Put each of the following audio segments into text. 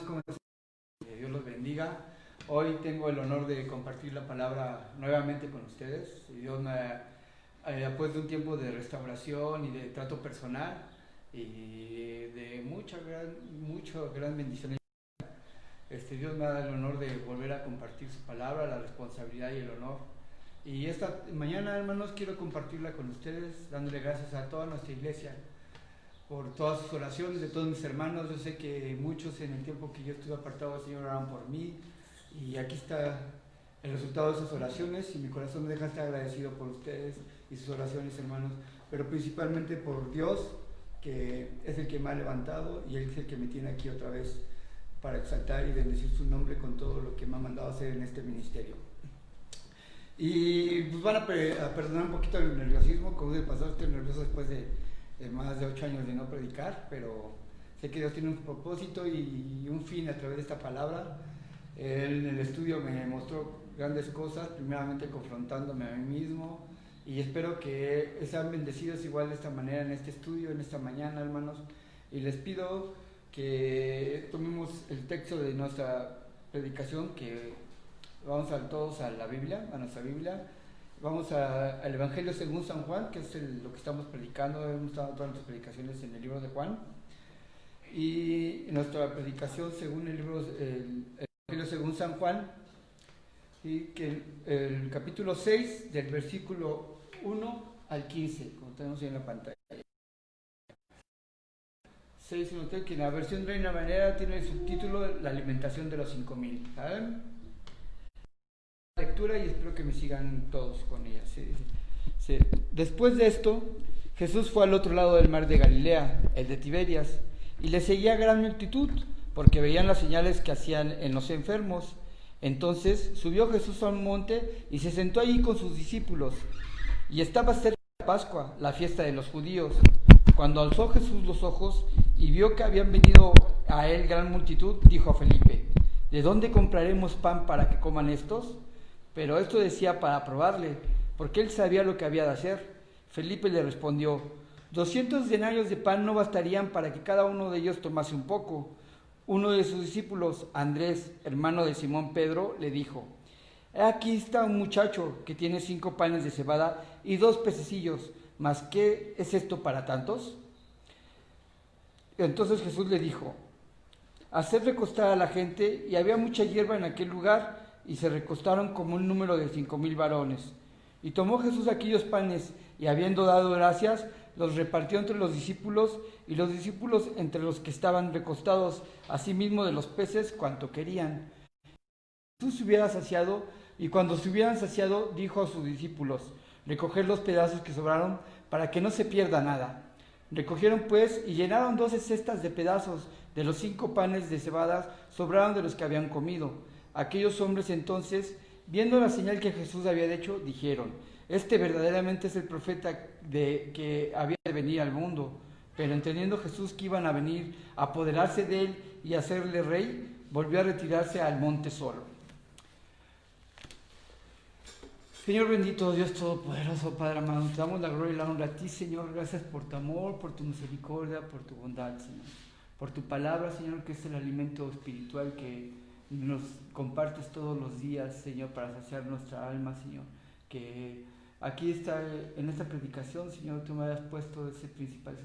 hermanos, ¿cómo están? Que Dios los bendiga. Hoy tengo el honor de compartir la palabra nuevamente con ustedes. Dios me después de un tiempo de restauración y de trato personal y de mucha gran bendición. Dios me da el honor de volver a compartir su palabra, la responsabilidad y el honor. Y esta mañana, hermanos, quiero compartirla con ustedes, dándole gracias a toda nuestra iglesia por todas sus oraciones, de todos mis hermanos. Yo sé que muchos en el tiempo que yo estuve apartado del Señor oraron por mí, y aquí está el resultado de esas oraciones, y mi corazón me deja estar agradecido por ustedes y sus oraciones, hermanos, pero principalmente por Dios, que es el que me ha levantado y Él es el que me tiene aquí otra vez para exaltar y bendecir su nombre con todo lo que me ha mandado hacer en este ministerio. Y pues van a perdonar un poquito el nerviosismo, como de pasar, estoy nervioso después de más de 8 años de no predicar, pero sé que Dios tiene un propósito y un fin a través de esta palabra. Él en el estudio me mostró grandes cosas, primeramente confrontándome a mí mismo, y espero que sean bendecidos igual de esta manera en este estudio, en esta mañana, hermanos. Y les pido que tomemos el texto de nuestra predicación, que vamos todos a la Biblia, a nuestra Biblia. Vamos al Evangelio según San Juan, que es lo que estamos predicando. Hemos estado todas nuestras predicaciones en el libro de Juan. Y nuestra predicación según el Evangelio según San Juan, y que el capítulo 6, del versículo 1 al 15, como tenemos ahí en la pantalla. 6, que en la versión Reina Valera tiene el subtítulo La alimentación de los 5,000. ¿Saben? Lectura, y espero que me sigan todos con ella. Sí. Después de esto, Jesús fue al otro lado del mar de Galilea, el de Tiberias, y le seguía gran multitud, porque veían las señales que hacían en los enfermos. Entonces subió Jesús a un monte y se sentó allí con sus discípulos. Y estaba cerca de Pascua, la fiesta de los judíos. Cuando alzó Jesús los ojos y vio que habían venido a él gran multitud, dijo a Felipe: ¿de dónde compraremos pan para que coman estos? Pero esto decía para probarle, porque él sabía lo que había de hacer. Felipe le respondió: 200 denarios de pan no bastarían para que cada uno de ellos tomase un poco. Uno de sus discípulos, Andrés, hermano de Simón Pedro, le dijo: aquí está un muchacho que tiene 5 panes de cebada y 2 pececillos, ¿mas qué es esto para tantos? Entonces Jesús le dijo: haced recostar a la gente. Y había mucha hierba en aquel lugar, y se recostaron como un número de 5,000 varones. Y tomó Jesús aquellos panes, y habiendo dado gracias, los repartió entre los discípulos, y los discípulos entre los que estaban recostados, asimismo de los peces cuanto querían. Jesús se hubiera saciado, y cuando se hubieran saciado, dijo a sus discípulos: recoged los pedazos que sobraron, para que no se pierda nada. Recogieron pues y llenaron 12 cestas de pedazos de los 5 panes de cebada sobraron de los que habían comido. Aquellos hombres entonces, viendo la señal que Jesús había hecho, dijeron: este verdaderamente es el profeta que había de venir al mundo. Pero entendiendo Jesús que iban a venir a apoderarse de él y hacerle rey, volvió a retirarse al monte solo. Señor bendito, Dios todopoderoso, Padre amado, te damos la gloria y la honra a ti, Señor. Gracias por tu amor, por tu misericordia, por tu bondad, Señor. Por tu palabra, Señor, que es el alimento espiritual que nos compartes todos los días, Señor, para saciar nuestra alma, Señor. Que aquí está, en esta predicación, Señor, tú me has puesto ese principal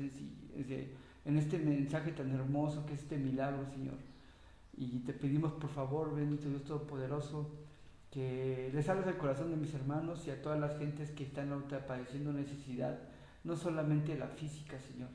en este mensaje tan hermoso que es este milagro, Señor. Y te pedimos, por favor, bendito Dios todopoderoso, que les hables al corazón de mis hermanos y a todas las gentes que están ahorita padeciendo necesidad, no solamente la física, Señor,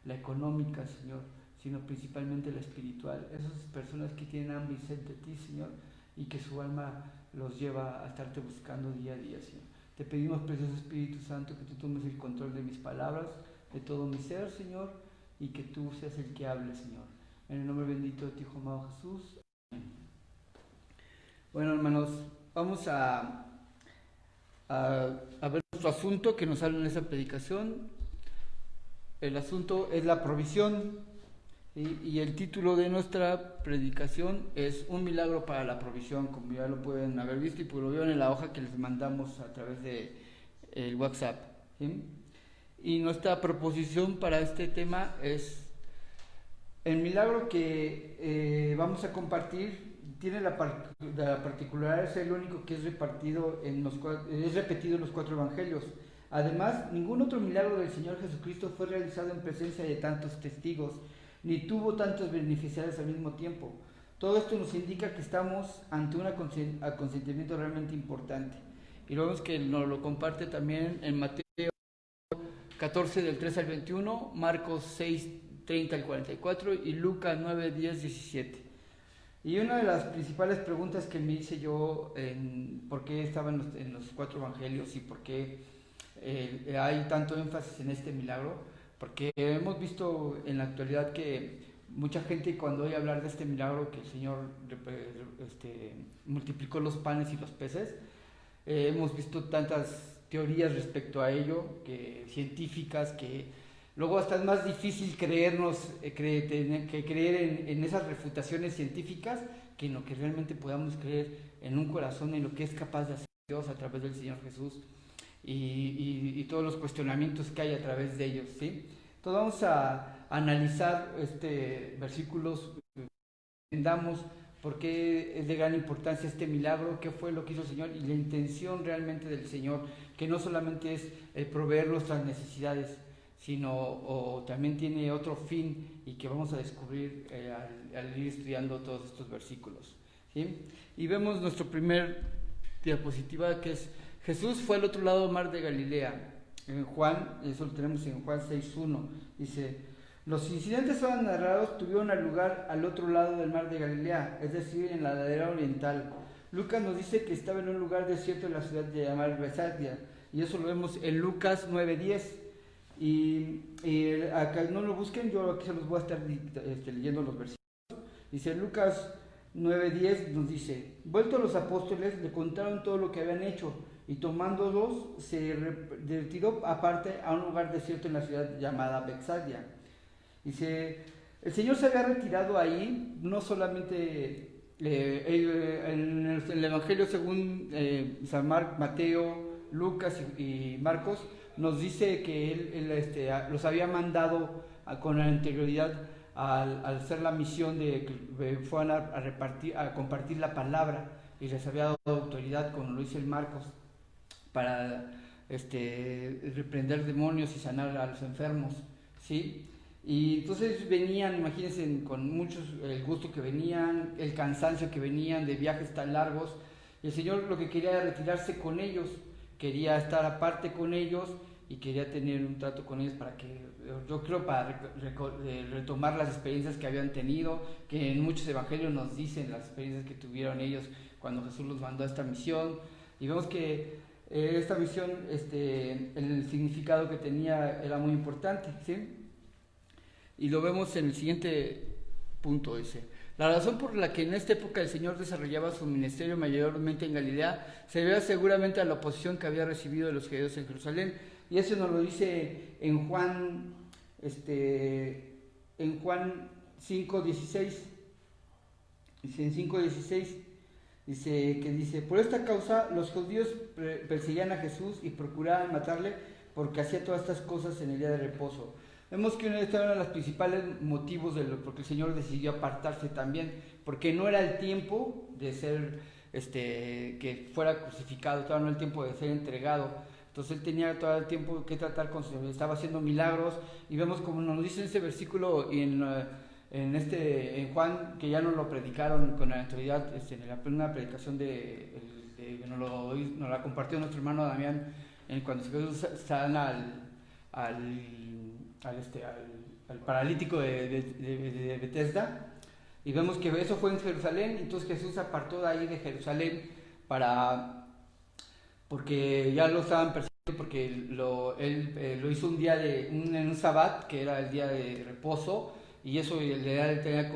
la económica, Señor, sino principalmente la espiritual. Esas personas que tienen hambre y sed de ti, Señor, y que su alma los lleva a estarte buscando día a día, Señor. Te pedimos, precioso Espíritu Santo, que tú tomes el control de mis palabras, de todo mi ser, Señor, y que tú seas el que hable, Señor. En el nombre bendito de tu Hijo amado Jesús. Amén. Bueno, hermanos, vamos a ver nuestro asunto que nos habla en esta predicación. El asunto es la provisión, y el título de nuestra predicación es Un milagro para la provisión, como ya lo pueden haber visto y pues lo vieron en la hoja que les mandamos a través de el WhatsApp, ¿sí? Y nuestra proposición para este tema es El milagro que vamos a compartir tiene la particularidad de ser el único que es es repetido en los cuatro evangelios. Además, ningún otro milagro del Señor Jesucristo fue realizado en presencia de tantos testigos, ni tuvo tantos beneficiarios al mismo tiempo. Todo esto nos indica que estamos ante un acontecimiento realmente importante. Y lo vemos que nos lo comparte también en Mateo 14 del 3 al 21, Marcos 6, 30 al 44 y Lucas 9, 10, 17. Y una de las principales preguntas que me hice yo en por qué estaban en los cuatro evangelios y por qué hay tanto énfasis en este milagro, porque hemos visto en la actualidad que mucha gente cuando oye hablar de este milagro que el Señor multiplicó los panes y los peces, hemos visto tantas teorías respecto a ello, que científicas, que luego hasta es más difícil que creer en esas refutaciones científicas que en lo que realmente podamos creer en un corazón, en lo que es capaz de hacer Dios a través del Señor Jesús y todos los cuestionamientos que hay a través de ellos, ¿sí? Entonces vamos a analizar versículos, entendamos por qué es de gran importancia este milagro, qué fue lo que hizo el Señor y la intención realmente del Señor, que no solamente es proveer nuestras necesidades, sino también tiene otro fin y que vamos a descubrir al ir estudiando todos estos versículos, ¿sí? Y vemos nuestro primer diapositiva, que es Jesús fue al otro lado del mar de Galilea. En Juan, eso lo tenemos en Juan 6.1, dice: los incidentes son narrados tuvieron lugar al otro lado del mar de Galilea, es decir, en la ladera oriental. Lucas nos dice que estaba en un lugar desierto en la ciudad de llamar Betsaida, y eso lo vemos en Lucas 9:10. Y acá no lo busquen, yo aquí se los voy a estar leyendo los versículos. Dice Lucas 9:10, nos dice: vueltos los apóstoles, le contaron todo lo que habían hecho, y tomándolos se retiró aparte a un lugar desierto en la ciudad llamada Betsaida. Dice, el Señor se había retirado ahí, no solamente en el Evangelio según San Mateo, Lucas y Marcos, nos dice que él los había mandado con anterioridad al hacer la misión de que fueran a compartir la palabra, y les había dado autoridad, como lo dice el Marcos, para reprender demonios y sanar a los enfermos, ¿sí? Y entonces venían, imagínense, con muchos, el gusto que venían, el cansancio que venían de viajes tan largos. Y el Señor lo que quería era retirarse con ellos, quería estar aparte con ellos y quería tener un trato con ellos para que, yo creo, para retomar las experiencias que habían tenido, que en muchos evangelios nos dicen las experiencias que tuvieron ellos cuando Jesús los mandó a esta misión. Y vemos que esta misión, el significado que tenía era muy importante, ¿sí? Y lo vemos en el siguiente punto, dice: la razón por la que en esta época el Señor desarrollaba su ministerio mayormente en Galilea se debía seguramente a la oposición que había recibido de los judíos en Jerusalén. Y eso nos lo dice en Juan 5:16. Dice en 5:16, dice, por esta causa los judíos perseguían a Jesús y procuraban matarle porque hacía todas estas cosas en el día de reposo. Vemos que este era uno de los principales motivos porque el Señor decidió apartarse también, porque no era el tiempo de ser, que fuera crucificado, todavía no era el tiempo de ser entregado. Entonces él tenía todo el tiempo que tratar estaba haciendo milagros, y vemos como nos dice en este versículo y en Juan, que ya nos lo predicaron con la autoridad, en una predicación nos la compartió nuestro hermano Damián, cuando Jesús sana al paralítico de Betesda, y vemos que eso fue en Jerusalén. Entonces Jesús se apartó de ahí de Jerusalén porque ya lo estaban persiguiendo, porque él lo hizo un día en un sabbat, que era el día de reposo, y eso le tenía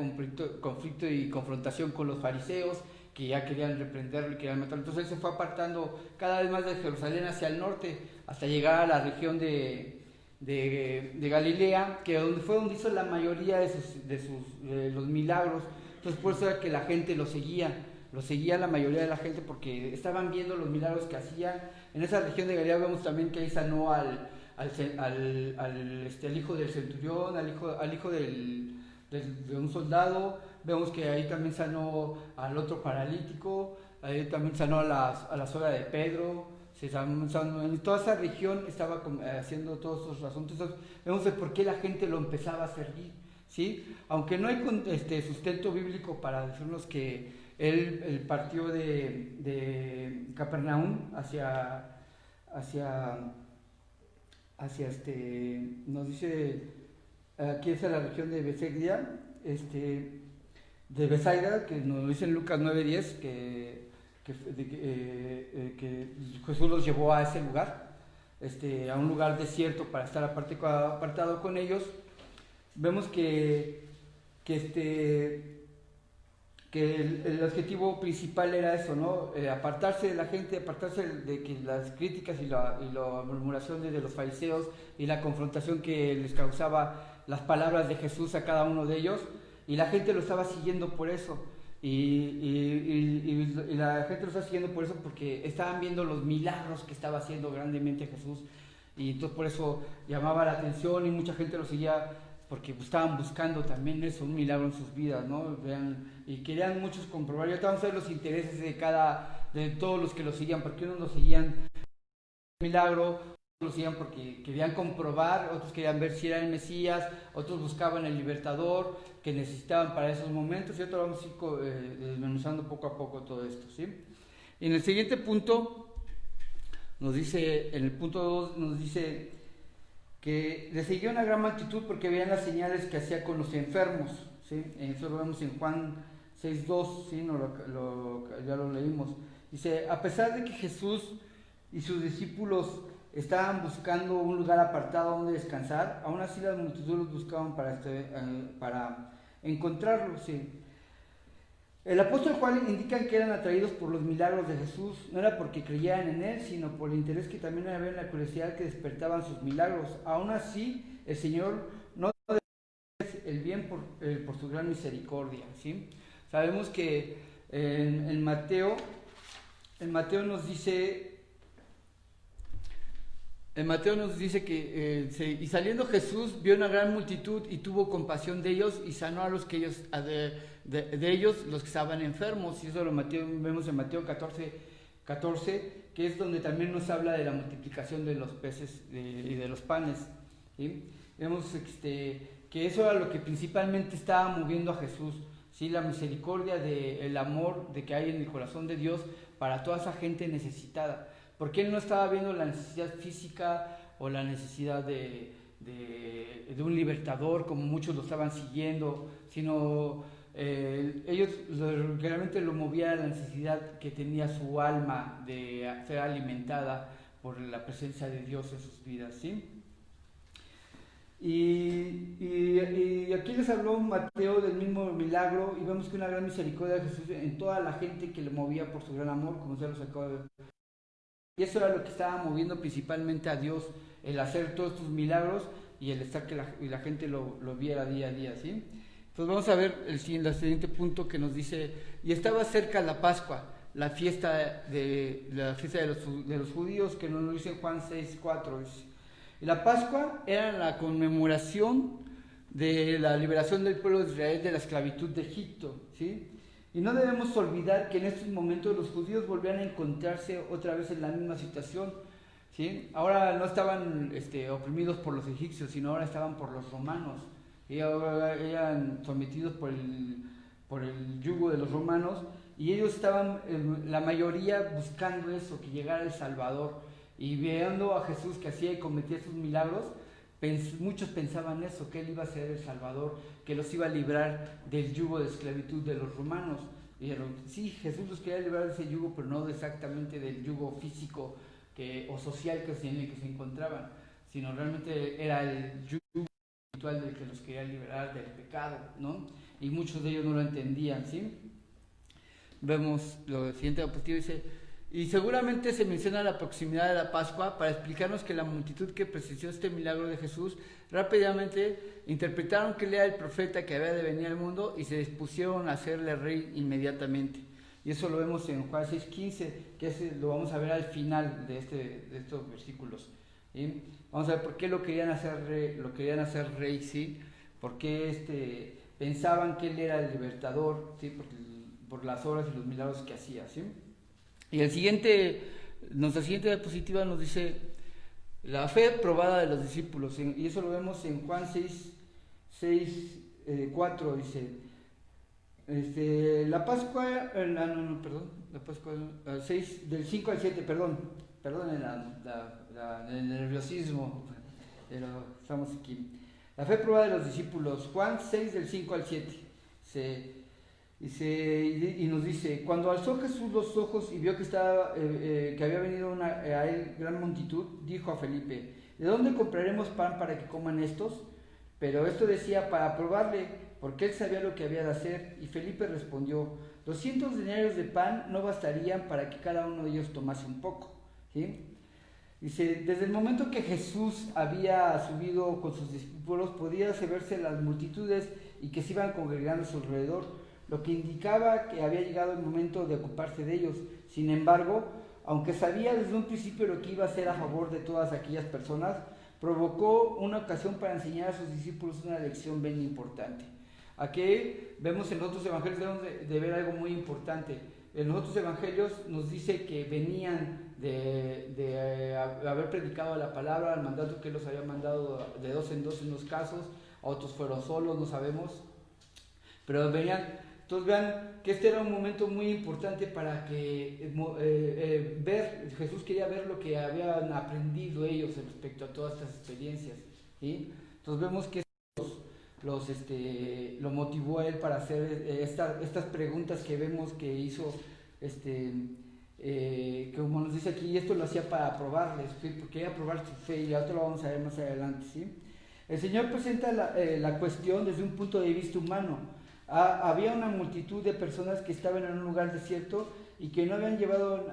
conflicto y confrontación con los fariseos, que ya querían reprenderlo y querían matarlo. Entonces él se fue apartando cada vez más de Jerusalén hacia el norte, hasta llegar a la región de Galilea, que fue donde hizo la mayoría de los milagros. Entonces por eso era que la gente lo seguía la mayoría de la gente, porque estaban viendo los milagros que hacía. En esa región de Galilea vemos también que ahí sanó al hijo del centurión, al hijo de un soldado. Vemos que ahí también sanó al otro paralítico, ahí también sanó a la suegra de Pedro. En toda esa región estaba haciendo todos esos asuntos. Entonces, vemos el por qué la gente lo empezaba a servir, ¿sí? Aunque no hay sustento bíblico para decirnos que él partió de Capernaum hacia nos dice, aquí es la región de Besedia, de Besaida, que nos dice en Lucas 9:10, que Jesús los llevó a ese lugar, a un lugar desierto para estar apartado con ellos. Vemos que el objetivo principal era eso, ¿no? Apartarse de la gente, apartarse de que las críticas y la murmuración de los fariseos y la confrontación que les causaba las palabras de Jesús a cada uno de ellos, y la gente lo estaba siguiendo por eso. Y la gente lo estaba siguiendo por eso porque estaban viendo los milagros que estaba haciendo grandemente Jesús, y entonces por eso llamaba la atención y mucha gente lo seguía porque estaban buscando también eso, un milagro en sus vidas, ¿no? Y querían muchos comprobar. Ya vamos a ver los intereses de todos los que lo seguían, porque unos lo seguían milagro, otros lo seguían porque querían comprobar, otros querían ver si era el Mesías, otros buscaban el libertador que necesitaban para esos momentos, y ahora vamos a ir desmenuzando poco a poco todo esto, ¿sí? Y en el siguiente punto nos dice, en el punto 2 nos dice que le seguía una gran multitud porque veían las señales que hacía con los enfermos, ¿sí? Eso lo vemos en Juan 6:2, ¿sí? Ya lo leímos. Dice, a pesar de que Jesús y sus discípulos estaban buscando un lugar apartado donde descansar, aún así las multitudes los buscaban para encontrarlo, ¿sí? El apóstol Juan indica que eran atraídos por los milagros de Jesús, no era porque creían en él, sino por el interés que también había en la curiosidad que despertaban sus milagros. Aún así, el Señor no deja el bien por su gran misericordia, ¿sí? Sabemos que en Mateo nos dice... En Mateo nos dice que y saliendo Jesús vio una gran multitud y tuvo compasión de ellos y sanó a los que ellos de ellos los que estaban enfermos, y eso lo vemos en Mateo 14, que es donde también nos habla de la multiplicación de los peces y de los panes, ¿sí? Vemos que eso era lo que principalmente estaba moviendo a Jesús, ¿sí? La misericordia, el amor de que hay en el corazón de Dios para toda esa gente necesitada. Porque él no estaba viendo la necesidad física o la necesidad de un libertador, como muchos lo estaban siguiendo, sino ellos realmente lo movía a la necesidad que tenía su alma de ser alimentada por la presencia de Dios en sus vidas, ¿sí? Y aquí les habló Mateo del mismo milagro, y vemos que una gran misericordia de Jesús en toda la gente que le movía por su gran amor, como ya los acabo de ver. Y eso era lo que estaba moviendo principalmente a Dios, el hacer todos estos milagros y el estar que la gente lo viera día a día, ¿sí? Entonces vamos a ver el siguiente punto que nos dice, y estaba cerca la Pascua, la fiesta de los judíos, que nos lo dice Juan 6:4. Y la Pascua era la conmemoración de la liberación del pueblo de Israel de la esclavitud de Egipto, ¿sí? Y no debemos olvidar que en estos momentos los judíos volvían a encontrarse otra vez en la misma situación, ¿sí? Ahora no estaban oprimidos por los egipcios, sino ahora estaban por los romanos. Y ahora eran sometidos por el yugo de los romanos, y ellos estaban, la mayoría, buscando eso, que llegara el Salvador. Y viendo a Jesús que hacía y cometía sus milagros, muchos pensaban eso, que él iba a ser el Salvador, que los iba a librar del yugo de esclavitud de los romanos. Y dijeron, sí, Jesús los quería librar de ese yugo, pero no exactamente del yugo físico o social en el que se encontraban, sino realmente era el yugo espiritual del que los quería liberar del pecado, ¿no? Y muchos de ellos no lo entendían, ¿sí? Vemos lo siguiente diapositiva, dice... Y seguramente se menciona la proximidad de la Pascua para explicarnos que la multitud que presenció este milagro de Jesús rápidamente interpretaron que él era el profeta que había de venir al mundo y se dispusieron a hacerle rey inmediatamente. Y eso lo vemos en Juan 6:15, que lo vamos a ver al final de estos versículos, ¿sí? Vamos a ver por qué lo querían hacer rey, ¿sí? ¿Por qué pensaban que él era el libertador, ¿sí? Por las obras y los milagros que hacía, ¿sí? Y nuestra siguiente diapositiva nos dice la fe probada de los discípulos, y eso lo vemos en Juan 4, dice, la Pascua, la Pascua, 6, del 5 al 7, perdón el nerviosismo, pero estamos aquí. La fe probada de los discípulos, Juan 6, del 5 al 7, y nos dice, cuando alzó Jesús los ojos y vio que había venido a él gran multitud, dijo a Felipe, ¿de dónde compraremos pan para que coman estos? Pero esto decía para probarle, porque él sabía lo que había de hacer. Y Felipe respondió, 200 denarios de pan no bastarían para que cada uno de ellos tomase un poco, ¿sí? Dice, desde el momento que Jesús había subido con sus discípulos, podía verse las multitudes y que se iban congregando a su alrededor, lo que indicaba que había llegado el momento de ocuparse de ellos. Sin embargo, aunque sabía desde un principio lo que iba a hacer a favor de todas aquellas personas, provocó una ocasión para enseñar a sus discípulos una lección bien importante. Aquí vemos en los otros evangelios de ver algo muy importante. En los otros evangelios nos dice que venían de haber predicado la palabra, el mandato que los había mandado de 2 en 2 en unos casos, a otros fueron solos, no sabemos, pero venían. Entonces vean que este era un momento muy importante para que Jesús quería ver lo que habían aprendido ellos respecto a todas estas experiencias, ¿sí? Entonces vemos que lo motivó a él para hacer estas preguntas que vemos que hizo, que como nos dice aquí, esto lo hacía para probarles, ¿sí? Porque quería probar su fe, y esto lo vamos a ver más adelante, ¿sí? El Señor presenta la cuestión desde un punto de vista humano. Había una multitud de personas que estaban en un lugar desierto y que no habían llevado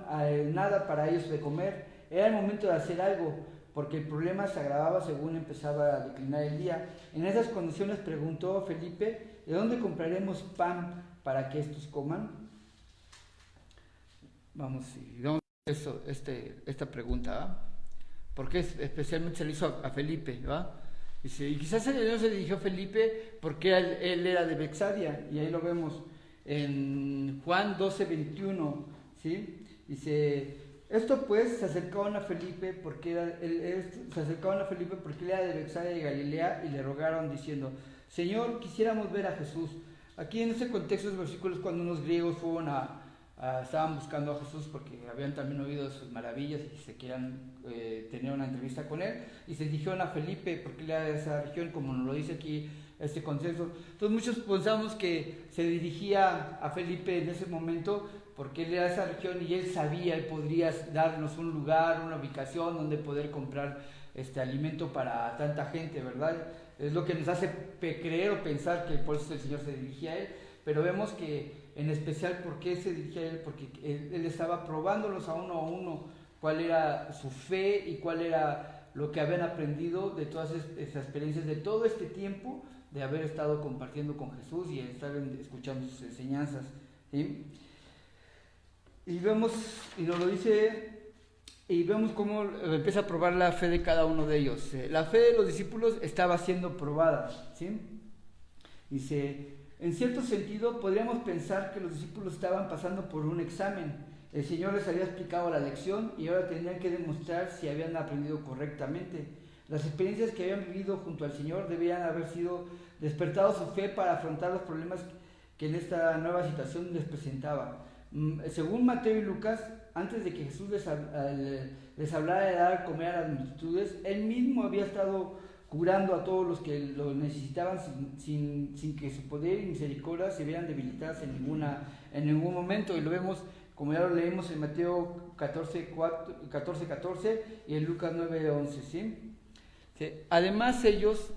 nada para ellos de comer. Era el momento de hacer algo, porque el problema se agravaba según empezaba a declinar el día. En esas condiciones preguntó a Felipe, ¿de dónde compraremos pan para que estos coman? Vamos esta pregunta, ¿va? Porque especialmente se le hizo a Felipe, ¿va? Dice, y quizás el Señor se dirigió a Felipe porque él era de Betsaida, y ahí lo vemos en Juan 12:21, ¿sí? Dice, esto pues se acercaban a Felipe porque él era de Betsaida de Galilea, y le rogaron diciendo, Señor, quisiéramos ver a Jesús. Aquí en ese contexto de versículos, cuando unos griegos fueron estaban buscando a Jesús porque habían también oído de sus maravillas y se querían tener una entrevista con él, y se dirigieron a Felipe porque él era de esa región, como nos lo dice aquí este consenso. Entonces muchos pensamos que se dirigía a Felipe en ese momento porque él era de esa región y él sabía, él podría darnos un lugar, una ubicación donde poder comprar alimento para tanta gente, ¿verdad? Es lo que nos hace creer o pensar que por eso el Señor se dirigía a él, pero vemos que en especial por qué se dirigía a él, porque él estaba probándolos a uno cuál era su fe y cuál era lo que habían aprendido de todas esas experiencias, de todo este tiempo de haber estado compartiendo con Jesús y estar escuchando sus enseñanzas, ¿sí? Y vemos, y nos lo dice, y vemos cómo empieza a probar la fe de cada uno de ellos. La fe de los discípulos estaba siendo probada, ¿sí? Dice, en cierto sentido podríamos pensar que los discípulos estaban pasando por un examen. El Señor les había explicado la lección y ahora tenían que demostrar si habían aprendido correctamente. Las experiencias que habían vivido junto al Señor debían haber sido despertado su fe para afrontar los problemas que en esta nueva situación les presentaba. Según Mateo y Lucas, antes de que Jesús les hablara de dar a comer a las multitudes, él mismo había estado curando a todos los que lo necesitaban sin que su poder y misericordia se vieran debilitadas en ningún momento. Y lo vemos, como ya lo leímos en Mateo 14:14 y en Lucas 9:11, ¿sí? Además ellos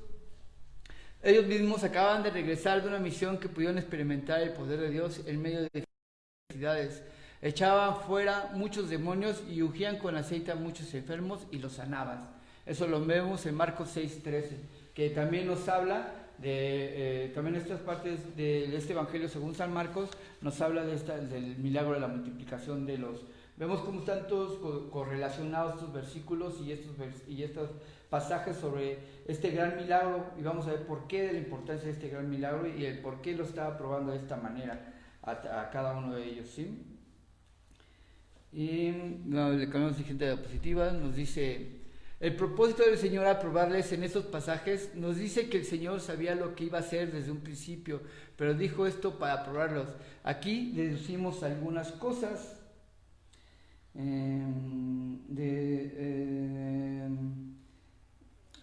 mismos acaban de regresar de una misión que pudieron experimentar el poder de Dios en medio de necesidades. Echaban fuera muchos demonios y ungían con aceite a muchos enfermos y los sanaban. Eso lo vemos en Marcos 6:13, que también nos habla de, también estas partes de este evangelio según San Marcos, nos habla del milagro de la multiplicación de Vemos cómo están todos correlacionados estos versículos y estos pasajes sobre este gran milagro, y vamos a ver por qué de la importancia de este gran milagro y el por qué lo estaba probando de esta manera a cada uno de ellos, ¿sí? Y le cambiamos a siguiente diapositiva, nos dice, el propósito del Señor al probarles en estos pasajes, nos dice que el Señor sabía lo que iba a hacer desde un principio, pero dijo esto para probarlos. Aquí deducimos algunas cosas.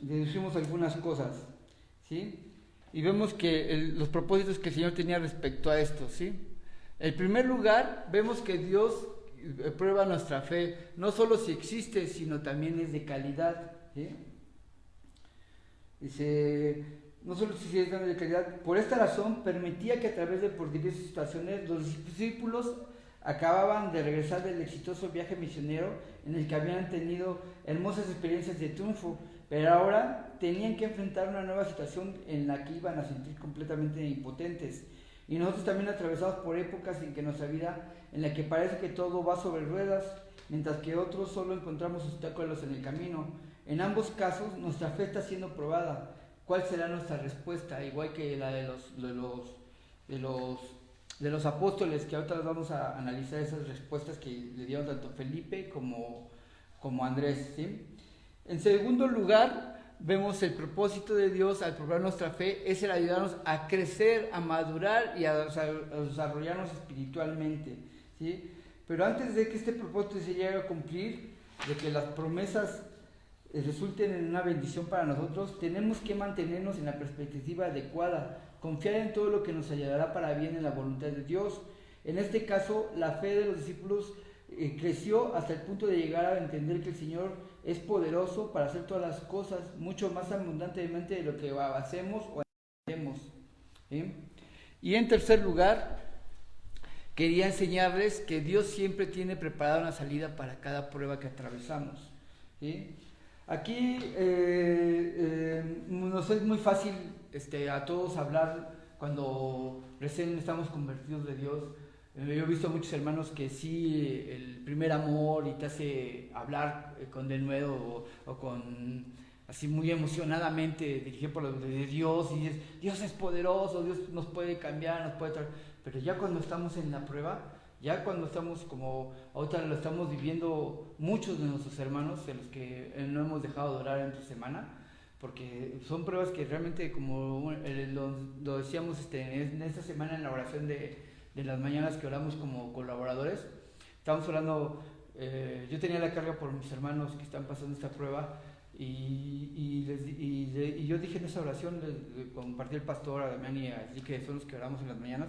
Deducimos algunas cosas, ¿sí? Y vemos que los propósitos que el Señor tenía respecto a esto, ¿sí? En primer lugar, vemos que Dios prueba nuestra fe, no solo si existe, sino también es de calidad, ¿sí? Dice, no solo si es de calidad, por esta razón permitía que a través de por diversas situaciones los discípulos acababan de regresar del exitoso viaje misionero en el que habían tenido hermosas experiencias de triunfo, pero ahora tenían que enfrentar una nueva situación en la que iban a sentir completamente impotentes. Y nosotros también atravesamos por épocas en que nuestra vida, en la que parece que todo va sobre ruedas, mientras que otros solo encontramos obstáculos en el camino. En ambos casos, nuestra fe está siendo probada. ¿Cuál será nuestra respuesta? Igual que la de los apóstoles, que ahorita vamos a analizar esas respuestas que le dieron tanto Felipe como Andrés, ¿sí? En segundo lugar, vemos el propósito de Dios al probar nuestra fe es el ayudarnos a crecer, a madurar y a desarrollarnos espiritualmente, ¿sí? Pero antes de que este propósito se llegue a cumplir, de que las promesas resulten en una bendición para nosotros, tenemos que mantenernos en la perspectiva adecuada, confiar en todo lo que nos ayudará para bien en la voluntad de Dios. En este caso, la fe de los discípulos creció hasta el punto de llegar a entender que el Señor es poderoso para hacer todas las cosas, mucho más abundantemente de lo que hacemos o entendemos, ¿sí? Y en tercer lugar, quería enseñarles que Dios siempre tiene preparada una salida para cada prueba que atravesamos, ¿sí? Aquí nos es muy fácil a todos hablar cuando recién estamos convertidos de Dios. Yo he visto a muchos hermanos que sí, el primer amor y te hace hablar con denuedo o con así muy emocionadamente dirigido por lo de Dios y dices, Dios es poderoso, Dios nos puede cambiar, nos puede traer. Pero ya cuando estamos en la prueba, ya cuando estamos como ahorita lo estamos viviendo muchos de nuestros hermanos, de los que no hemos dejado de orar entre semana, porque son pruebas que realmente, como lo decíamos en esta semana en la oración de las mañanas que oramos como colaboradores, estábamos orando, yo tenía la carga por mis hermanos que están pasando esta prueba y yo dije en esa oración, compartí el pastor a Damián y a Ashley, que son los que oramos en las mañanas,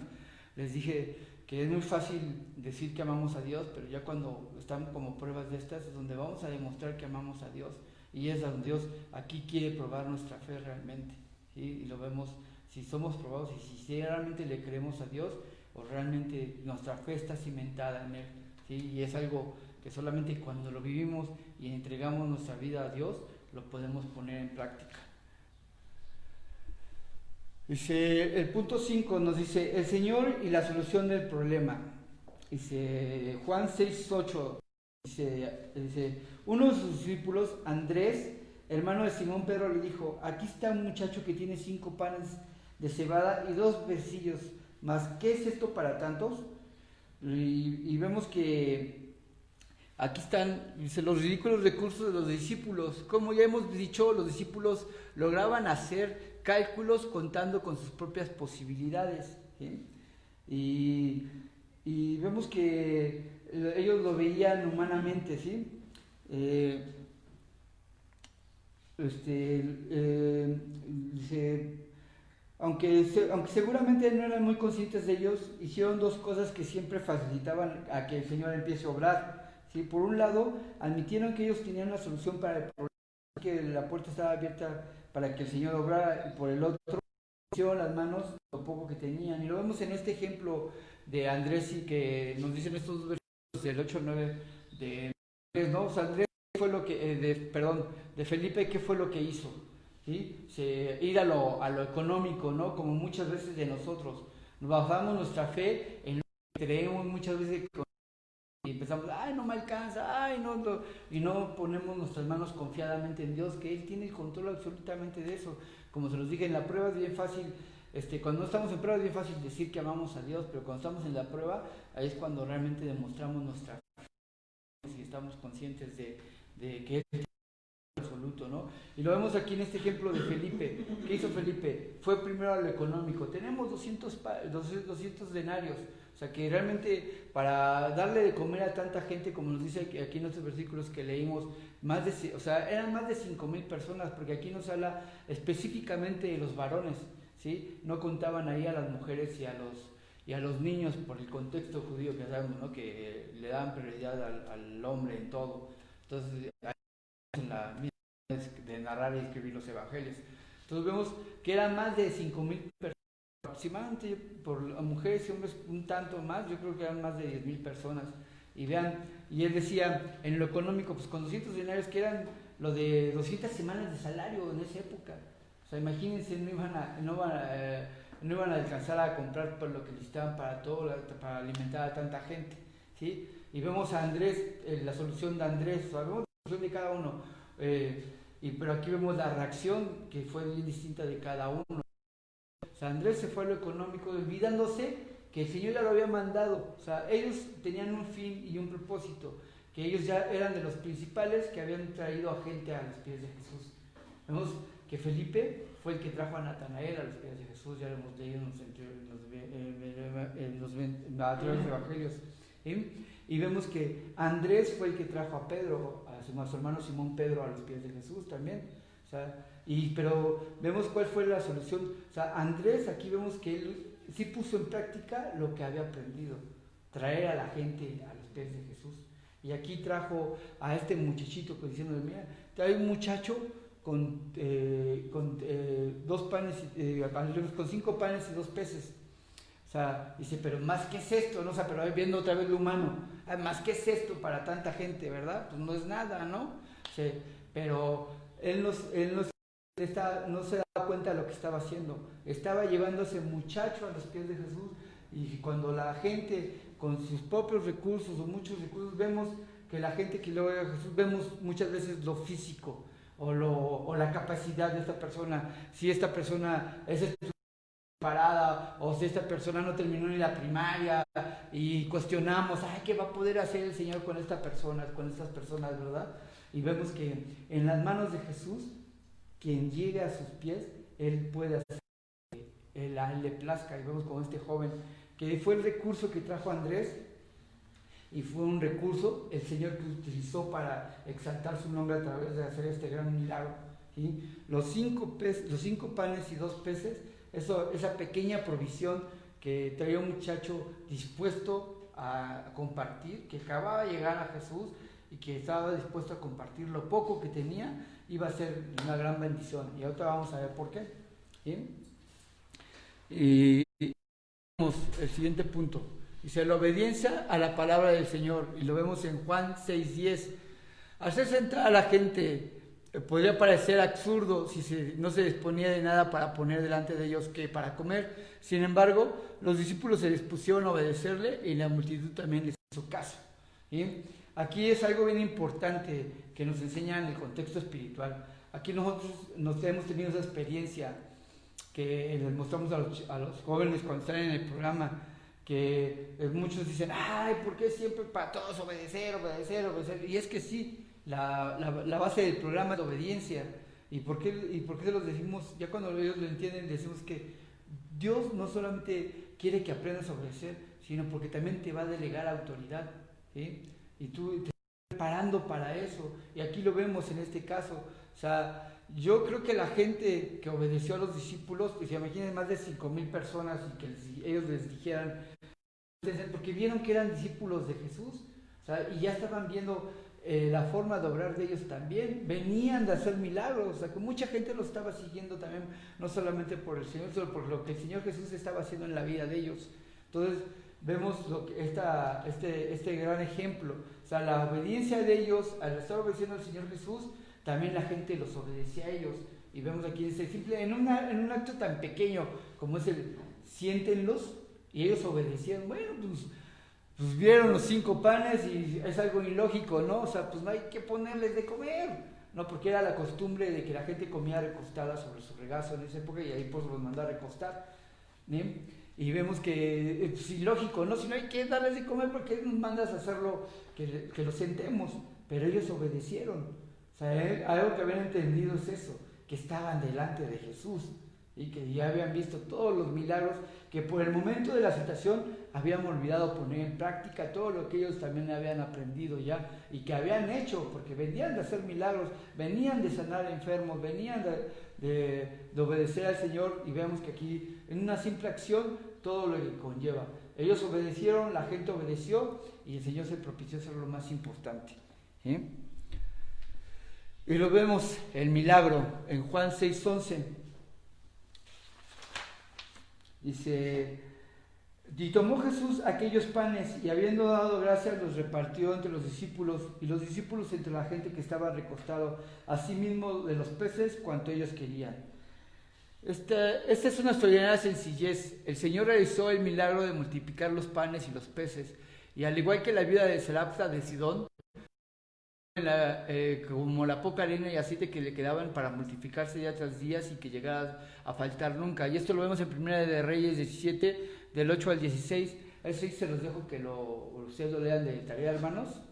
les dije que es muy fácil decir que amamos a Dios, pero ya cuando están como pruebas de estas es donde vamos a demostrar que amamos a Dios, y es donde Dios aquí quiere probar nuestra fe realmente, ¿sí? Y lo vemos si somos probados y si realmente le creemos a Dios o realmente nuestra fe está cimentada en Él, ¿sí? Y es algo que solamente cuando lo vivimos y entregamos nuestra vida a Dios lo podemos poner en práctica. Dice, el punto 5 nos dice, el Señor y la solución del problema. Dice, Juan 6:8, dice, uno de sus discípulos, Andrés, hermano de Simón Pedro, le dijo, aquí está un muchacho que tiene 5 panes de cebada y 2 pecillos, mas ¿qué es esto para tantos? Y vemos que aquí están, dice, los ridículos recursos de los discípulos. Como ya hemos dicho, los discípulos lograban hacer cálculos contando con sus propias posibilidades, ¿sí? Y vemos que ellos lo veían humanamente, ¿sí? Dice, aunque seguramente no eran muy conscientes de ellos, hicieron 2 cosas que siempre facilitaban a que el Señor empiece a obrar, ¿sí? Por un lado, admitieron que ellos tenían una solución para el problema, que la puerta estaba abierta para que el Señor obrara, y por el otro, pusieron las manos lo poco que tenían. Y lo vemos en este ejemplo de Andrés, y que nos dicen estos versículos del 8 al 9 de Andrés, ¿no? O sea, Andrés fue lo que, de Felipe, ¿qué fue lo que hizo? ¿Sí? Ir a lo económico, ¿no? Como muchas veces de nosotros. Nos basamos nuestra fe en lo que creemos muchas veces con y empezamos, ay, no me alcanza, ay, no, y no ponemos nuestras manos confiadamente en Dios, que Él tiene el control absolutamente de eso. Como se los dije, en la prueba es bien fácil, cuando no estamos en prueba es bien fácil decir que amamos a Dios, pero cuando estamos en la prueba, ahí es cuando realmente demostramos nuestra fe y estamos conscientes de que Él absoluto, ¿no? Y lo vemos aquí en este ejemplo de Felipe. ¿Qué hizo Felipe? Fue primero a lo económico. Tenemos 200 denarios. O sea que realmente para darle de comer a tanta gente, como nos dice aquí en estos versículos que leímos, eran más de 5,000 personas, porque aquí nos habla específicamente de los varones, ¿sí? No contaban ahí a las mujeres y a los niños por el contexto judío que sabemos, ¿no? Que le daban prioridad al hombre en todo. Entonces, en la misma de narrar y escribir los evangelios. Entonces vemos que eran más de 5,000 personas, aproximadamente por mujeres y hombres un tanto más, yo creo que eran más de 10,000 personas. Y vean, y él decía, en lo económico, pues con 200 denarios, que eran lo de 200 semanas de salario en esa época. O sea, imagínense, no iban a alcanzar a comprar por lo que necesitaban para todo, para alimentar a tanta gente, ¿sí? Y vemos a Andrés, la solución de Andrés, o sea, vemos la solución de cada uno, pero aquí vemos la reacción que fue bien distinta de cada uno. O sea, Andrés se fue a lo económico, olvidándose que el Señor ya lo había mandado. O sea, ellos tenían un fin y un propósito, que ellos ya eran de los principales que habían traído a gente a los pies de Jesús. Vemos que Felipe fue el que trajo a Natanael a los pies de Jesús, ya lo hemos leído en los anteriores evangelios. Y vemos que Andrés fue el que trajo a Pedro, a su hermano Simón Pedro, a los pies de Jesús también. O sea, pero vemos cuál fue la solución. O sea, Andrés, aquí vemos que él sí puso en práctica lo que había aprendido, traer a la gente a los pies de Jesús. Y aquí trajo a este muchachito, pues, diciéndole, mira, trae un muchacho con 2 panes, con 5 panes y 2 peces. O sea, dice, pero más que es esto, ¿no? O sea, pero viendo otra vez lo humano, más que es esto para tanta gente, ¿verdad? Pues no es nada, ¿no? O sea, pero él no se daba cuenta de lo que estaba haciendo. Estaba llevando a ese muchacho a los pies de Jesús, y cuando la gente con sus propios recursos o muchos recursos, vemos que la gente que luego llega a Jesús, vemos muchas veces lo físico o la capacidad de esta persona. Si esta persona es parada, o si esta persona no terminó ni la primaria, y cuestionamos, ay, ¿qué va a poder hacer el Señor con estas personas, ¿verdad? Y vemos que en las manos de Jesús, quien llegue a sus pies, Él puede hacer que Él le plazca. Y vemos como este joven, que fue el recurso que trajo Andrés, y fue un recurso el Señor que utilizó para exaltar su nombre a través de hacer este gran milagro, ¿sí? Los 5 panes y 2 peces, esa pequeña provisión que traía un muchacho dispuesto a compartir, que acababa de llegar a Jesús y que estaba dispuesto a compartir lo poco que tenía, iba a ser una gran bendición. Y ahorita vamos a ver por qué, ¿sí? Y vamos el siguiente punto. Dice, la obediencia a la palabra del Señor, y lo vemos en Juan 6:10. Hacer sentar a la gente podría parecer absurdo si no se disponía de nada para poner delante de ellos que para comer. Sin embargo, los discípulos se dispusieron a obedecerle, y la multitud también les hizo caso, ¿sí? Aquí es algo bien importante que nos enseña en el contexto espiritual. Aquí nosotros hemos tenido esa experiencia que les mostramos a los jóvenes cuando están en el programa, que muchos dicen, ay, ¿por qué siempre para todos obedecer? Y es que sí, la base del programa es la obediencia. ¿Y por qué se los decimos? Ya cuando ellos lo entienden, decimos que Dios no solamente quiere que aprendas a obedecer, sino porque también te va a delegar autoridad, ¿sí? Y tú te estás preparando para eso. Y aquí lo vemos en este caso. O sea, yo creo que la gente que obedeció a los discípulos, pues imaginen más de 5,000 personas, y que ellos les dijeran, porque vieron que eran discípulos de Jesús, o sea, y ya estaban viendo la forma de obrar de ellos también, venían de hacer milagros, o sea, que mucha gente los estaba siguiendo también, no solamente por el Señor, sino por lo que el Señor Jesús estaba haciendo en la vida de ellos. Entonces vemos este gran ejemplo, o sea, la obediencia de ellos, al estar obedeciendo al Señor Jesús, también la gente los obedecía a ellos. Y vemos aquí en un acto tan pequeño como es el siéntenlos, y ellos obedecían. Bueno, pues Pues vieron los 5 panes y es algo ilógico, ¿no? O sea, pues no hay que ponerles de comer, ¿no? Porque era la costumbre de que la gente comía recostada sobre su regazo en esa época y ahí pues los mandaba a recostar, ¿sí? Y vemos que es ilógico, ¿no? Si no hay que darles de comer, porque nos mandas a hacerlo, que lo sentemos. Pero ellos obedecieron. O sea, algo que habían entendido es eso, que estaban delante de Jesús y que ya habían visto todos los milagros, que por el momento de la situación habían olvidado poner en práctica todo lo que ellos también habían aprendido ya y que habían hecho, porque venían de hacer milagros, venían de sanar enfermos, venían de obedecer al Señor, y vemos que aquí en una simple acción todo lo que conlleva. Ellos obedecieron, la gente obedeció y el Señor se propició ser lo más importante, ¿sí? Y lo vemos el milagro en Juan 6:11. Dice: y tomó Jesús aquellos panes y habiendo dado gracias los repartió entre los discípulos y los discípulos entre la gente que estaba recostado, asimismo de los peces cuanto ellos querían. Esta es una extraordinaria sencillez. El Señor realizó el milagro de multiplicar los panes y los peces, y al igual que la viuda de Sarepta de Sidón, como la poca harina y aceite que le quedaban para multiplicarse día tras día y que llegara a faltar nunca. Y esto lo vemos en Primera de Reyes 17, del 8 al 16. Eso se los dejo que ustedes lo lean de tarea, hermanos.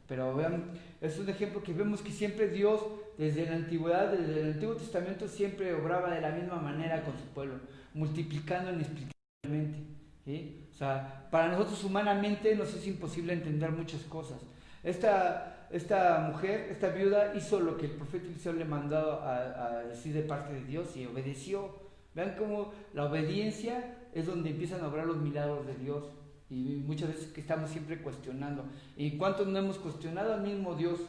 Pero vean, es un ejemplo que vemos que siempre Dios, desde la antigüedad, desde el Antiguo Testamento, siempre obraba de la misma manera con su pueblo, multiplicando inexplicablemente, ¿sí? O sea, para nosotros humanamente nos es imposible entender muchas cosas. Esta mujer, esta viuda, hizo lo que el profeta Eliseo le mandó a decir de parte de Dios y obedeció. Vean cómo la obediencia es donde empiezan a obrar los milagros de Dios. Y muchas veces que estamos siempre cuestionando. ¿Y cuántos no hemos cuestionado al mismo Dios?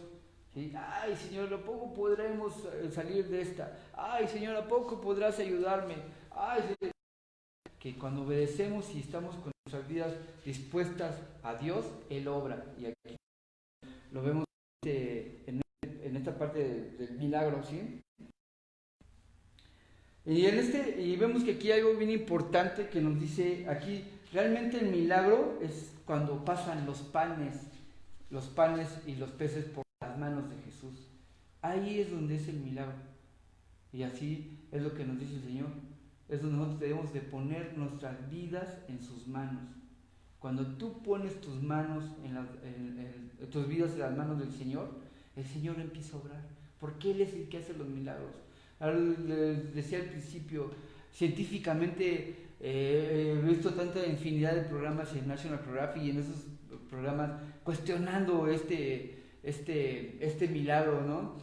¿Sí? Ay, Señor, ¿a poco podremos salir de esta? Ay, Señor, ¿a poco podrás ayudarme? Ay, Señor. Que cuando obedecemos y estamos con nuestras vidas dispuestas a Dios, Él obra. Y aquí lo vemos en esta parte del milagro, ¿sí? Y vemos que aquí hay algo bien importante que nos dice aquí. Realmente el milagro es cuando pasan los panes y los peces por las manos de Jesús. Ahí es donde es el milagro. Y así es lo que nos dice el Señor. Es donde nosotros debemos de poner nuestras vidas en sus manos. Cuando tú pones tus manos tus vidas en las manos del Señor, el Señor empieza a obrar. Porque Él es el que hace los milagros. Les decía al principio, científicamente he visto tanta infinidad de programas en National Geographic y en esos programas cuestionando este milagro, ¿no?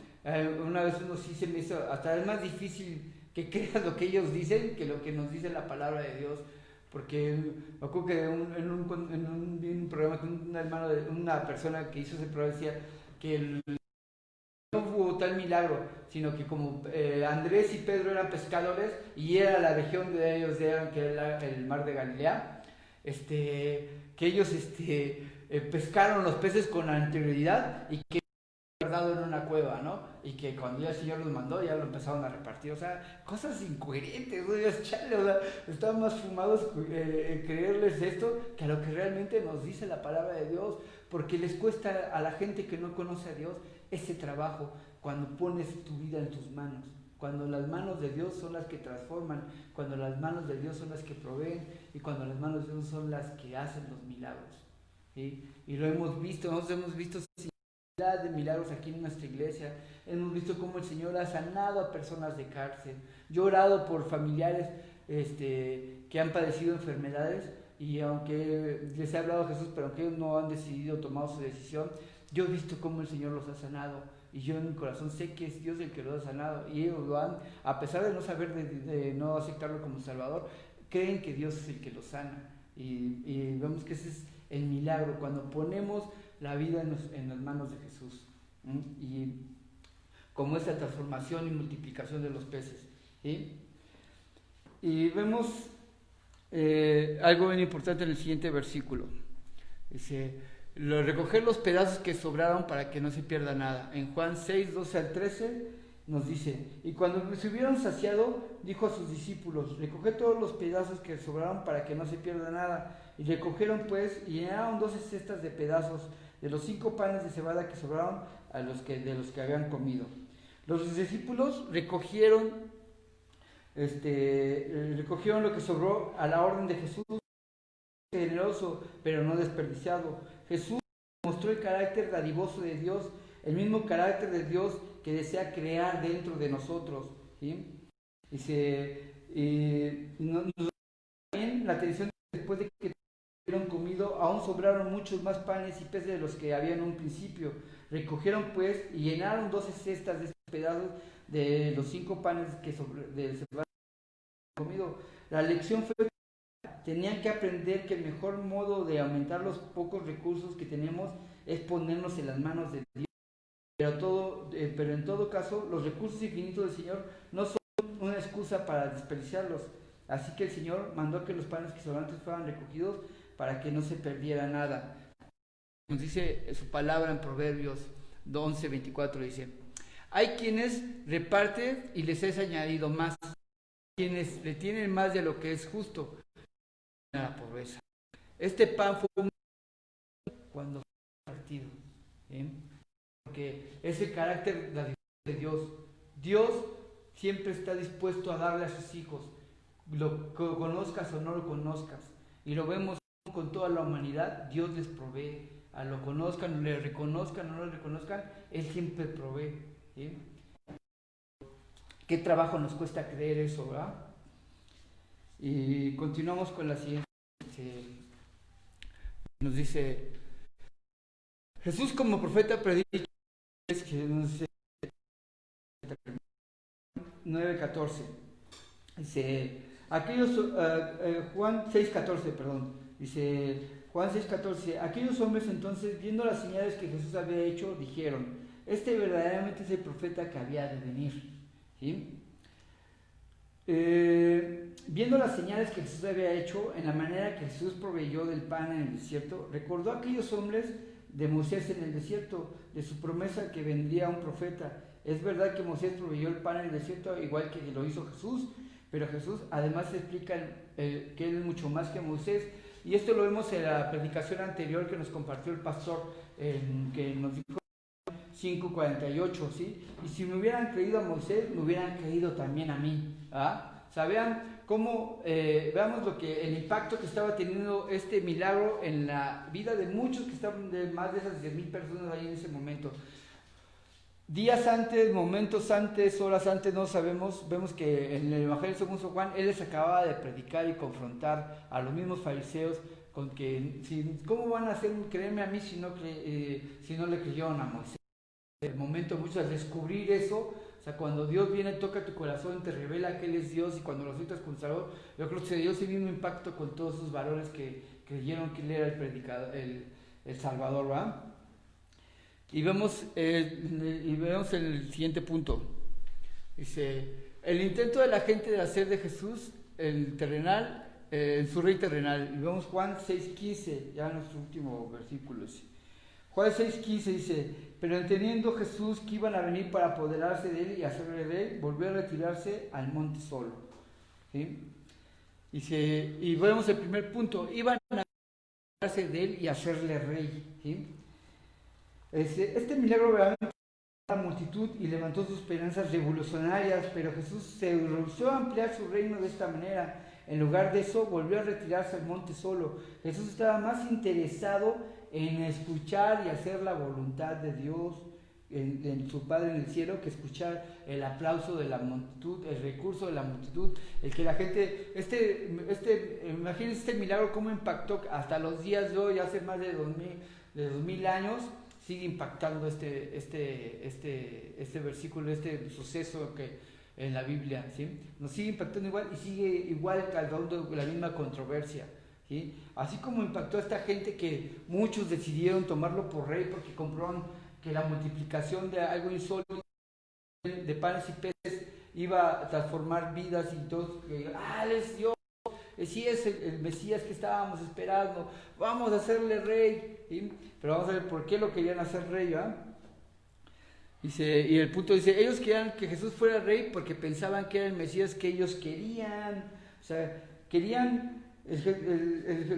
Una vez uno sí se me hizo, hasta es más difícil que creas lo que ellos dicen que lo que nos dice la palabra de Dios. Porque me acuerdo que en un programa con una persona que hizo ese programa decía que no hubo tal milagro, sino que como Andrés y Pedro eran pescadores y era la región de ellos, que era el mar de Galilea, que ellos pescaron los peces con anterioridad y que guardado en una cueva, ¿no? Y que cuando ya el Señor los mandó, ya lo empezaron a repartir. O sea, cosas incoherentes, ¿no? Chale, o sea, están más fumados creerles esto que a lo que realmente nos dice la palabra de Dios, porque les cuesta a la gente que no conoce a Dios ese trabajo cuando pones tu vida en tus manos. Cuando las manos de Dios son las que transforman, cuando las manos de Dios son las que proveen y cuando las manos de Dios son las que hacen los milagros, ¿sí? Y lo hemos visto, nosotros hemos visto de milagros aquí en nuestra iglesia. Hemos visto cómo el Señor ha sanado a personas de cárcel. Yo he orado por familiares que han padecido enfermedades y aunque les he hablado a Jesús, pero aunque ellos no han decidido, tomado su decisión, yo he visto cómo el Señor los ha sanado y yo en mi corazón sé que es Dios el que los ha sanado y ellos lo han, a pesar de no saber, de no aceptarlo como Salvador, creen que Dios es el que los sana y vemos que ese es el milagro, cuando ponemos la vida en las manos de Jesús, ¿sí? Y como esta transformación y multiplicación de los peces, ¿sí? Y vemos algo bien importante en el siguiente versículo. Dice: recoger los pedazos que sobraron para que no se pierda nada. En Juan 6, 12 al 13, nos dice, y cuando se hubieron saciado, dijo a sus discípulos, recoged todos los pedazos que sobraron para que no se pierda nada. Y recogieron pues, y llenaron 12 cestas de pedazos de los 5 panes de cebada que sobraron de los que habían comido. Los discípulos recogieron lo que sobró a la orden de Jesús, generoso, pero no desperdiciado. Jesús mostró el carácter dadivoso de Dios, el mismo carácter de Dios que desea crear dentro de nosotros, ¿sí? También la tradición, después de que hubieron comido, aún sobraron muchos más panes y peces de los que había en un principio. Recogieron pues y llenaron 12 cestas de estos pedazos de los 5 panes que habían comido. La lección fue: tenían que aprender que el mejor modo de aumentar los pocos recursos que tenemos es ponernos en las manos de Dios. Pero en todo caso, los recursos infinitos del Señor no son una excusa para desperdiciarlos. Así que el Señor mandó que los panes que sobrantes fueran recogidos para que no se perdiera nada. Nos dice su palabra en Proverbios 11:24, dice: hay quienes reparten y les es añadido más, quienes le tienen más de lo que es justo a la pobreza. Este pan fue cuando fue partido, ¿sí? Porque es el carácter de Dios. Dios siempre está dispuesto a darle a sus hijos, lo conozcas o no lo conozcas, y lo vemos con toda la humanidad. Dios les provee, a lo conozcan, le reconozcan o no le reconozcan, Él siempre provee, ¿sí? Qué trabajo nos cuesta creer eso, ¿verdad? Y continuamos con la siguiente. Nos dice: Jesús como profeta predica, que no sé, 9:14. Dice, Juan 6:14, perdón. Dice Juan 6:14, aquellos hombres entonces, viendo las señales que Jesús había hecho, dijeron: este verdaderamente es el profeta que había de venir, ¿sí? Viendo las señales que Jesús había hecho en la manera que Jesús proveyó del pan en el desierto, recordó a aquellos hombres de Moisés en el desierto, de su promesa que vendría un profeta. Es verdad que Moisés proveyó el pan en el desierto igual que lo hizo Jesús, pero Jesús además explica que Él es mucho más que Moisés, y esto lo vemos en la predicación anterior que nos compartió el pastor, que nos dijo 5:48, ¿sí? Y si me hubieran creído a Moisés, me hubieran creído también a mí, ¿ah? O sea, vean cómo, veamos el impacto que estaba teniendo este milagro en la vida de muchos que estaban, de más de esas 10,000 personas ahí en ese momento. Días antes, momentos antes, horas antes, no sabemos, vemos que en el Evangelio según San Juan, Él les acababa de predicar y confrontar a los mismos fariseos con que, ¿cómo van a hacer creerme a mí si no le creyeron a Moisés? El momento mucho al descubrir eso, o sea, cuando Dios viene, toca tu corazón, te revela que Él es Dios, y cuando lo sientas con Salvador, yo creo que se dio ese mismo impacto con todos sus varones que creyeron que Él era el predicador, el Salvador, ¿verdad? Y vemos el siguiente punto. Dice, el intento de la gente de hacer de Jesús el terrenal, su rey terrenal. Y vemos Juan 6:15, ya nuestro último versículo. Juan 6:15 dice: pero entendiendo Jesús que iban a venir para apoderarse de Él y hacerle rey, volvió a retirarse al monte solo, ¿sí? Y vemos el primer punto: iban a apoderarse de Él y hacerle rey, ¿sí? Este milagro realmente a la multitud y levantó sus esperanzas revolucionarias, pero Jesús se rehusó a ampliar su reino de esta manera. En lugar de eso, volvió a retirarse al monte solo. Jesús estaba más interesado en escuchar y hacer la voluntad de Dios, en su Padre en el cielo, que escuchar el aplauso de la multitud, el recurso de la multitud, el que la gente, imagínense este milagro cómo impactó hasta los días de hoy, hace más de 2000 años, sigue impactando este versículo, este suceso que en la Biblia, ¿sí? Nos sigue impactando igual y sigue igual causando la misma controversia, ¿sí? Así como impactó a esta gente que muchos decidieron tomarlo por rey porque comprobaron que la multiplicación de algo insólito de panes y peces iba a transformar vidas, y todos que él es Dios, sí es el Mesías que estábamos esperando, vamos a hacerle rey, ¿sí? Pero vamos a ver por qué lo querían hacer rey, ¿verdad? Dice, y el punto dice, ellos querían que Jesús fuera rey porque pensaban que era el Mesías que ellos querían. O sea, querían,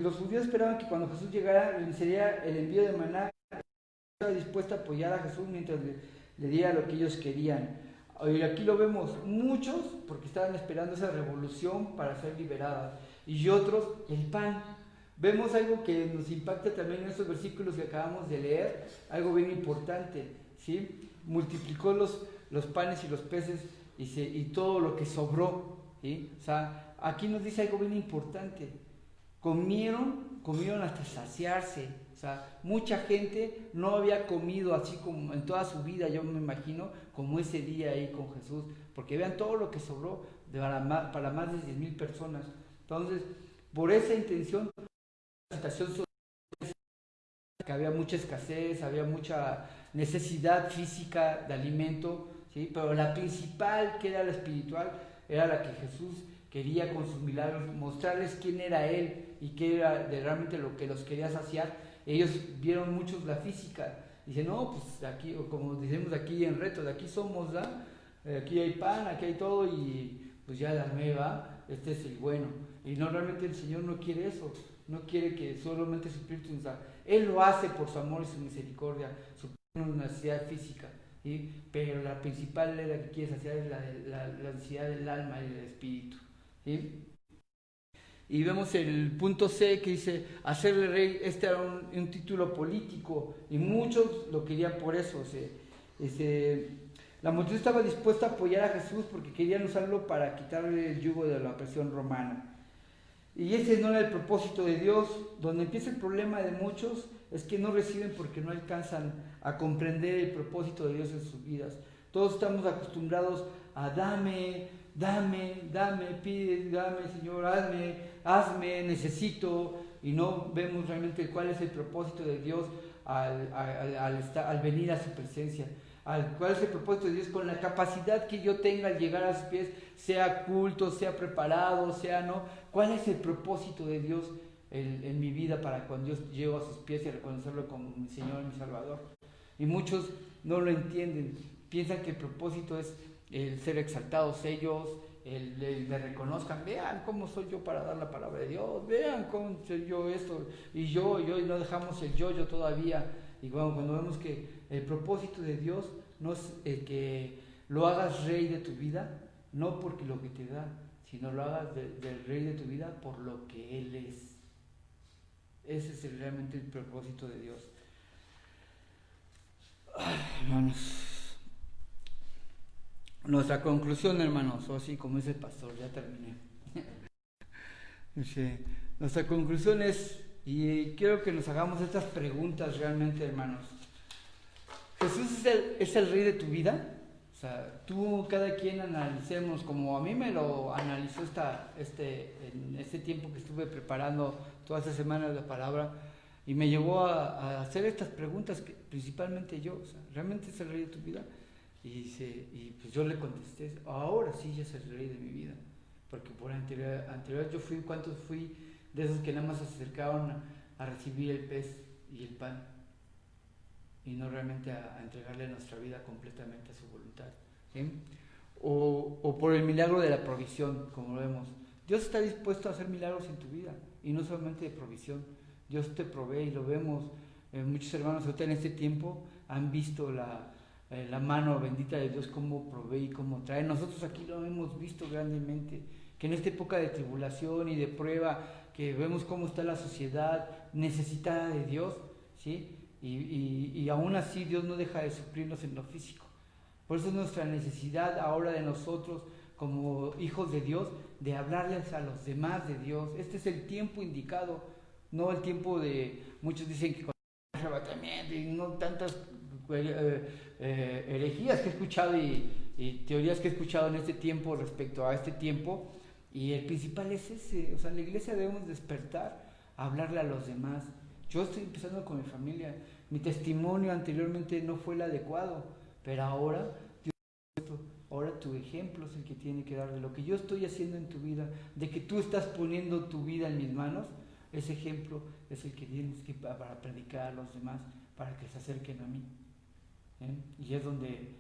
los judíos esperaban que cuando Jesús llegara sería el envío de maná. Estaba dispuesta a apoyar a Jesús mientras le diera lo que ellos querían. Y aquí lo vemos, muchos porque estaban esperando esa revolución para ser liberadas, y otros el pan. Vemos algo que nos impacta también en estos versículos que acabamos de leer, algo bien importante, ¿sí? Multiplicó los panes y los peces y todo lo que sobró, ¿sí? O sea, aquí nos dice algo bien importante, comieron hasta saciarse. O sea, mucha gente no había comido así como en toda su vida, yo me imagino, como ese día ahí con Jesús, porque vean todo lo que sobró para más de 10,000 personas. Entonces, por esa intención, la situación social, que había mucha escasez, había mucha necesidad física de alimento, ¿sí? Pero la principal, que era la espiritual, era la que Jesús quería con sus milagros, mostrarles quién era Él y qué era realmente lo que los quería saciar. Ellos vieron muchos la física, dicen, no, pues aquí, como decimos aquí en Reto, de aquí somos, ¿da? Aquí hay pan, aquí hay todo, y pues ya la nueva, este es el bueno. Y no, realmente el Señor no quiere eso, no quiere que solamente su espíritu nos da. Él lo hace por su amor y su misericordia, supone una necesidad física, ¿sí? Pero la principal era que quiere saciar es la necesidad del alma y del espíritu, ¿sí? Y vemos el punto C que dice, hacerle rey, este era un título político, y muchos lo querían por eso. La multitud estaba dispuesta a apoyar a Jesús porque querían usarlo para quitarle el yugo de la opresión romana. Y ese no era el propósito de Dios. Donde empieza el problema de muchos es que no reciben porque no alcanzan a comprender el propósito de Dios en sus vidas. Todos estamos acostumbrados a dame, pide, dame, Señor, hazme, necesito, y no vemos realmente cuál es el propósito de Dios al venir a su presencia. ¿Cuál es el propósito de Dios? Con la capacidad que yo tenga al llegar a sus pies, sea culto, sea preparado, sea no. ¿Cuál es el propósito de Dios en mi vida para cuando yo llego a sus pies y reconocerlo como mi Señor y mi Salvador? Y muchos no lo entienden, piensan que el propósito es el ser exaltados ellos, el me reconozcan, vean cómo soy yo para dar la palabra de Dios, vean cómo soy yo esto, y no dejamos el yo todavía. Y bueno, cuando vemos que el propósito de Dios no es el que lo hagas rey de tu vida, no porque lo que te da, sino lo hagas del rey de tu vida por lo que Él es. Ese es realmente el propósito de Dios. Ay, hermanos. Nuestra conclusión, hermanos, o así como dice el pastor, ya terminé. Nuestra conclusión es, y quiero que nos hagamos estas preguntas realmente, hermanos. ¿Jesús es el rey de tu vida? O sea, tú, cada quien analicemos, como a mí me lo analizó en este tiempo que estuve preparando toda esta semana la palabra, y me llevó a hacer estas preguntas, que principalmente yo, o sea, ¿realmente es el rey de tu vida? Y pues yo le contesté, ahora sí ya es el rey de mi vida, porque por anterior yo ¿cuántos fui de esos que nada más se acercaron a recibir el pez y el pan, y no realmente a entregarle nuestra vida completamente a su voluntad, ¿sí? O por el milagro de la provisión, como lo vemos. Dios está dispuesto a hacer milagros en tu vida, y no solamente de provisión. Dios te provee, y lo vemos. Muchos hermanos ahorita en este tiempo han visto la mano bendita de Dios, cómo provee y cómo trae. Nosotros aquí lo hemos visto grandemente, que en esta época de tribulación y de prueba, que vemos cómo está la sociedad necesitada de Dios, ¿sí? Y aún así Dios no deja de suplirnos en lo físico. Por eso es nuestra necesidad ahora de nosotros, como hijos de Dios, de hablarles a los demás de Dios. Este es el tiempo indicado, no el tiempo de, muchos dicen que con el arrebatamiento y no tantas herejías que he escuchado y teorías que he escuchado en este tiempo respecto a este tiempo, y el principal es ese. O sea, en la iglesia debemos despertar a hablarle a los demás. Yo estoy empezando con mi familia, mi testimonio anteriormente no fue el adecuado, pero ahora tu ejemplo es el que tiene que dar de lo que yo estoy haciendo en tu vida, de que tú estás poniendo tu vida en mis manos. Ese ejemplo es el que tienes que para predicar a los demás, para que se acerquen a mí. ¿eh? Y es donde,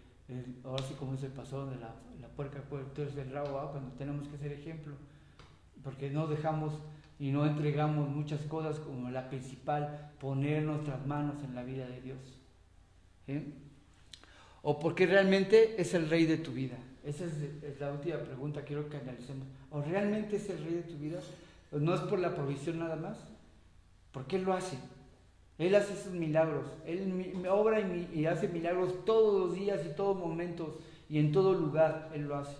ahora sí como dice el pastor, de la puerca tuerce el rabo, ¿va? Cuando tenemos que ser ejemplo, porque no dejamos y no entregamos muchas cosas como la principal, poner nuestras manos en la vida de Dios. ¿Eh? O porque realmente es el rey de tu vida. Esa es la última pregunta que quiero que analicemos. ¿O realmente es el rey de tu vida? No es por la provisión nada más, porque Él lo hace. Él hace esos milagros. Él obra y hace milagros todos los días y todos momentos y en todo lugar Él lo hace.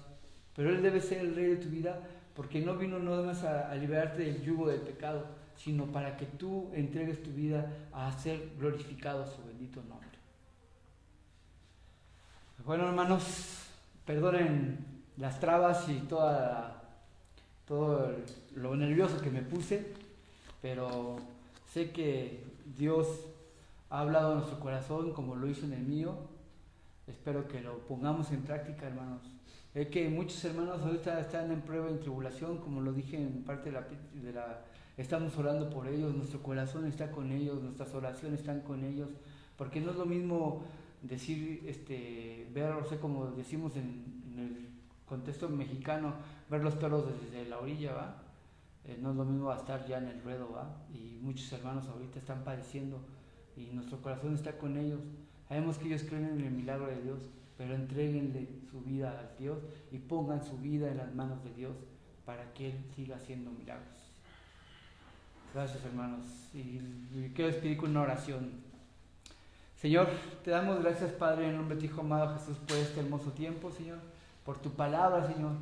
Pero Él debe ser el rey de tu vida porque no vino nada más a liberarte del yugo del pecado, sino para que tú entregues tu vida a ser glorificado a su bendito nombre. Bueno, hermanos, perdonen las trabas y todo lo nervioso que me puse, pero sé que Dios ha hablado a nuestro corazón como lo hizo en el mío. Espero que lo pongamos en práctica, hermanos. Es que muchos hermanos ahorita están en prueba y en tribulación, como lo dije en parte de la estamos orando por ellos, nuestro corazón está con ellos, nuestras oraciones están con ellos, porque no es lo mismo decir, ver, o sea, como decimos en el contexto mexicano, ver los toros desde la orilla, ¿va? No es lo mismo estar ya en el ruedo, ¿va? Y muchos hermanos ahorita están padeciendo y nuestro corazón está con ellos. Sabemos que ellos creen en el milagro de Dios, pero entréguenle su vida a Dios y pongan su vida en las manos de Dios para que Él siga haciendo milagros. Gracias, hermanos. Y quiero despedir con una oración. Señor, te damos gracias, Padre, en nombre de tu Hijo amado Jesús, por este hermoso tiempo, Señor, por tu palabra, Señor,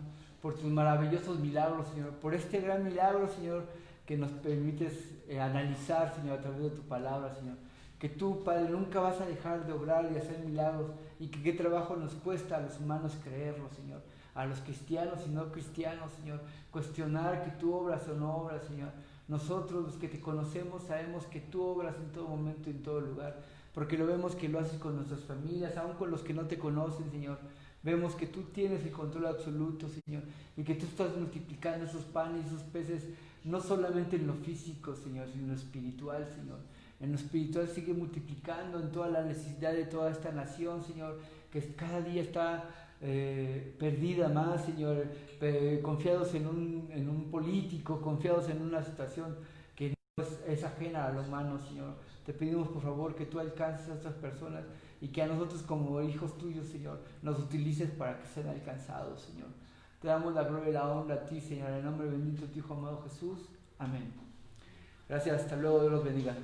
por tus maravillosos milagros, Señor, por este gran milagro, Señor, que nos permites analizar, Señor, a través de tu palabra, Señor. Que tú, Padre, nunca vas a dejar de obrar y hacer milagros, y que qué trabajo nos cuesta a los humanos creerlo, Señor, a los cristianos y no cristianos, Señor, cuestionar que tú obras o no obras, Señor. Nosotros, los que te conocemos, sabemos que tú obras en todo momento y en todo lugar, porque lo vemos que lo haces con nuestras familias, aun con los que no te conocen, Señor. Vemos que tú tienes el control absoluto, Señor, y que tú estás multiplicando esos panes y esos peces, no solamente en lo físico, Señor, sino en lo espiritual, Señor. En lo espiritual sigue multiplicando en toda la necesidad de toda esta nación, Señor, que cada día está perdida más, Señor, confiados en un político, confiados en una situación que no es ajena a lo humano, Señor. Te pedimos, por favor, que tú alcances a estas personas y que a nosotros como hijos tuyos, Señor, nos utilices para que sean alcanzados, Señor. Te damos la gloria y la honra a ti, Señor, en el nombre bendito de tu Hijo amado Jesús. Amén. Gracias, hasta luego, Dios los bendiga.